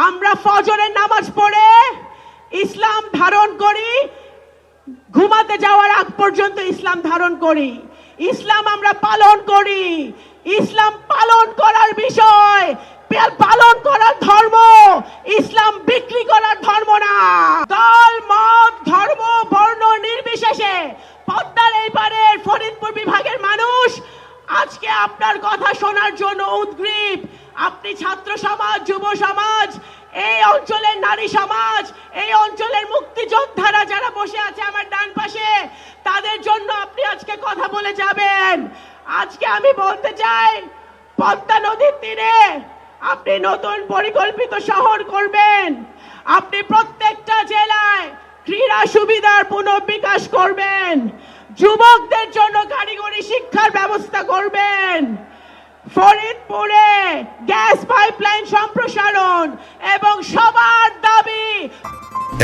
আমরা ফজরের নামাজ পড়ে ইসলাম ধারণ করি, ঘুমাতে যাওয়ার আগ পর্যন্ত ইসলাম ধারণ করি। ইসলাম আমরা পালন করি। ইসলাম পালন করার বিষয়, পালন করার ধর্ম। ইসলাম বিক্রি করার ধর্ম না। দল মত ধর্ম বর্ণ নির্বিশেষে পদ্মার এই পারের ফরিদপুর বিভাগের মানুষ আজকে আপনার কথা শোনার জন্য উদ্গ্রীব। আপনি ছাত্র সমাজ, যুব সমাজ, এই অঞ্চলের নারী সমাজ, এই অঞ্চলের মুক্তিযোদ্ধারা যারা বসে আছে আমার ডান পাশে, তাদের জন্য আপনি আজকে কথা বলে যাবেন। আজকে আমি বলতে চাই, পদ্মা নদীর তীরে আপনি নতুন পরিকল্পিত শহর করবেন। আপনি প্রত্যেকটা জেলায় ক্রীড়া সুবিধার পুনর্বিকাশ করবেন। যুবকদের জন্য কারিগরি শিক্ষার ব্যবস্থা করবেন। ফরিদপুরে গ্যাস পাইপলাইন সম্প্রসারণ এবং সবার দাবি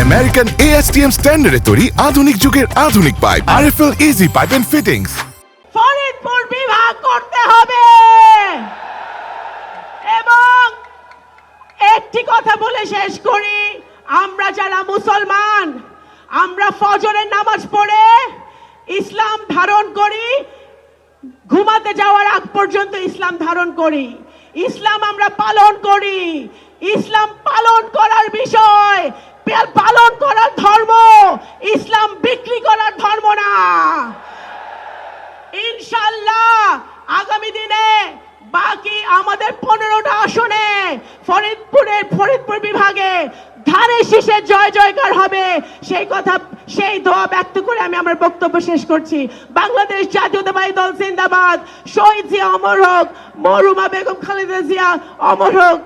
আমেরিকান ASTM স্ট্যান্ডার্ডে তৈরি আধুনিক যুগের আধুনিক pipe RFL easy pipe and fittings Faridpur বিভাগ করতে হবে। এবং একটি কথা বলে শেষ করি, আমরা যারা মুসলমান, আমরা ফজরের নামাজ পড়ে ইসলাম ধারণ করি, ঘুমাতে যাওয়ার আগ পর্যন্ত ইসলাম ধারণ করি। ইসলাম আমরা পালন করি। ইসলাম পালন করার বিষয়, পালন করার ধর্ম। ইসলাম বিক্রি করার ধর্ম না। ইনশাআল্লাহ আগামী দিনে বাকি আমাদের 15টা আসনে ফরিদপুর বিভাগে ধারে শীষে জয় জয়কার হবে, সেই দোয়া ব্যক্ত করে আমি আমার বক্তব্য শেষ করছি। বাংলাদেশ জাতীয়তাবাদী দল জিন্দাবাদ। শহীদ জিয়া অমর হোক, মরহুমা বেগম খালেদা জিয়া অমর হোক।